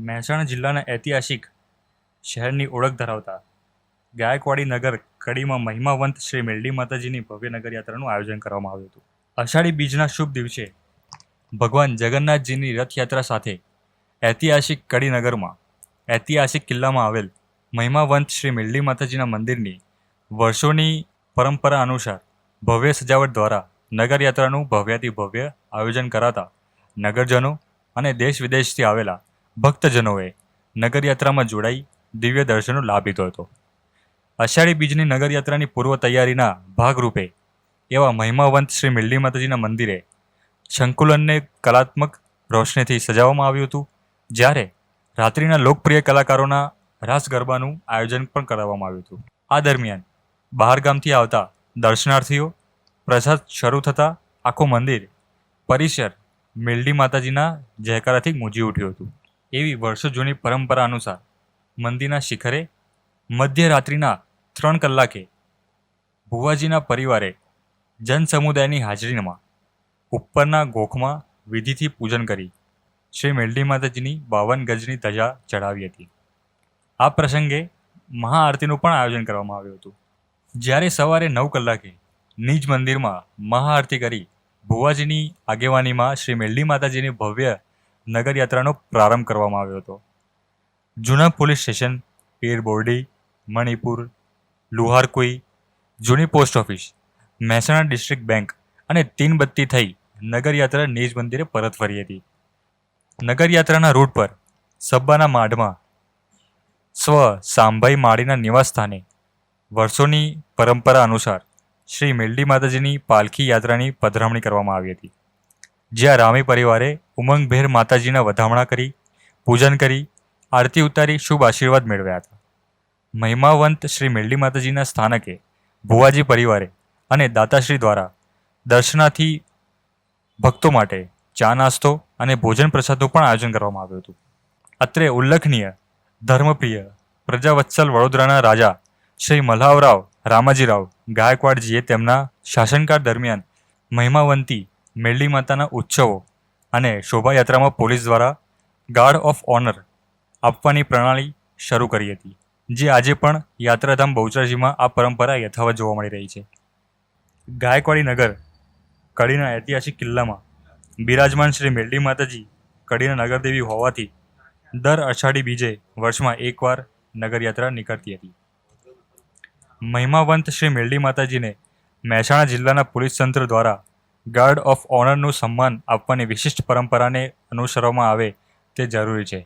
મહેસાણા જિલ્લાના ઐતિહાસિક શહેરની ઓળખ ધરાવતા ગાયકવાડી નગર કડીમાં મહિમાવંત શ્રી મેલડી માતાજીની ભવ્ય નગર યાત્રાનું આયોજન કરવામાં આવ્યું હતું. અષાઢી બીજના શુભ દિવસે ભગવાન જગન્નાથજીની રથયાત્રા સાથે ઐતિહાસિક કડી નગરમાં ઐતિહાસિક કિલ્લામાં આવેલ મહિમાવંત શ્રી મેલડી માતાજીના મંદિરની વર્ષોની પરંપરા અનુસાર ભવ્ય સજાવટ દ્વારા નગર યાત્રાનું ભવ્યાતિ ભવ્ય આયોજન કરાતા નગરજનો અને દેશ વિદેશથી આવેલા ભક્તજનોએ નગરયાત્રામાં જોડાઈ દિવ્ય દર્શનનો લાભ લીધો હતો. અષાઢી બીજની નગરયાત્રાની પૂર્વ તૈયારીના ભાગરૂપે એવા મહિમાવંત શ્રી મેલડી માતાજીના મંદિરે સંકુલનને કલાત્મક રોશનીથી સજાવવામાં આવ્યું હતું, જ્યારે રાત્રિના લોકપ્રિય કલાકારોના રાસ ગરબાનું આયોજન પણ કરાવવામાં આવ્યું હતું. આ દરમિયાન બહારગામથી આવતા દર્શનાર્થીઓ પ્રસાદ શરૂ થતાં આખું મંદિર પરિસર મેલડી માતાજીના જયકારાથી ગુંજી ઉઠ્યું હતું. એવી વર્ષો જૂની પરંપરા અનુસાર મંદિરના શિખરે મધ્યરાત્રિના 3 કલાકે ભુવાજીના પરિવારે જનસમુદાયની હાજરીમાં ઉપરના ગોખમાં વિધિથી પૂજન કરી શ્રી મેલડી માતાજીની 52 ગજની ધજા ચઢાવી હતી. આ પ્રસંગે મહાઆરતીનું પણ આયોજન કરવામાં આવ્યું હતું. જ્યારે સવારે 9 કલાકે નિજ મંદિરમાં મહાઆરતી કરી ભુવાજીની આગેવાનીમાં શ્રી મેલડી માતાજીની ભવ્ય નગરયાત્રાનો પ્રારંભ કરવામાં આવ્યો હતો. જૂના પોલીસ સ્ટેશન, પીર બોરડી, મણિપુર, લુહારકુઈ, જૂની post office, Mehsana district bank અને તીનબત્તી થઈ નગરયાત્રા નિજ મંદિરે પરત ફરી હતી. નગરયાત્રાના રૂટ પર સબ્બાના માઢમાં સ્વ સાંભાઈ માળીના નિવાસ સ્થાને વર્ષોની પરંપરા અનુસાર શ્રી મેલડી માતાજીની પાલખી યાત્રાની પધરામણી કરવામાં આવી હતી, જ્યાં રામી પરિવારે ઉમંગભેર માતાજીના વધામણા કરી પૂજન કરી આરતી ઉતારી શુભ આશીર્વાદ મેળવ્યા હતા. મહિમાવંત શ્રી મેલડી માતાજીના સ્થાનકે ભુવાજી પરિવારે અને દાતાશ્રી દ્વારા દર્શનાર્થી ભક્તો માટે ચા નાસ્તો અને ભોજન પ્રસાદનું પણ આયોજન કરવામાં આવ્યું હતું. અત્રે ઉલ્લેખનીય ધર્મપ્રિય પ્રજાવત્સલ વડોદરાના રાજા શ્રી મલ્હાવરાવ રામાજીરાવ ગાયકવાડજીએ તેમના શાસનકાળ દરમિયાન મહિમાવંતી મેલડી માતાના ઉત્સવો અને શોભાયાત્રામાં પોલીસ દ્વારા ગાર્ડ ઓફ ઓનર આપવાની પ્રણાલી શરૂ કરી હતી, જે આજે પણ યાત્રાધામ બહુચરાજીમાં આ પરંપરા યથાવત જોવા મળી રહી છે. ગાયકવાડી નગર કડીના ઐતિહાસિક કિલ્લામાં બિરાજમાન શ્રી મેલડી માતાજી કડીના નગરદેવી હોવાથી દર અષાઢી બીજે વર્ષમાં એકવાર નગરયાત્રા નીકળતી હતી. મહિમાવંત શ્રી મેલડી માતાજીને મહેસાણા જિલ્લાના પોલીસ તંત્ર દ્વારા ગાર્ડ ઓફ ઓનરનું સન્માન આપવાની વિશિષ્ટ પરંપરાને અનુસરવામાં આવે તે જરૂરી છે.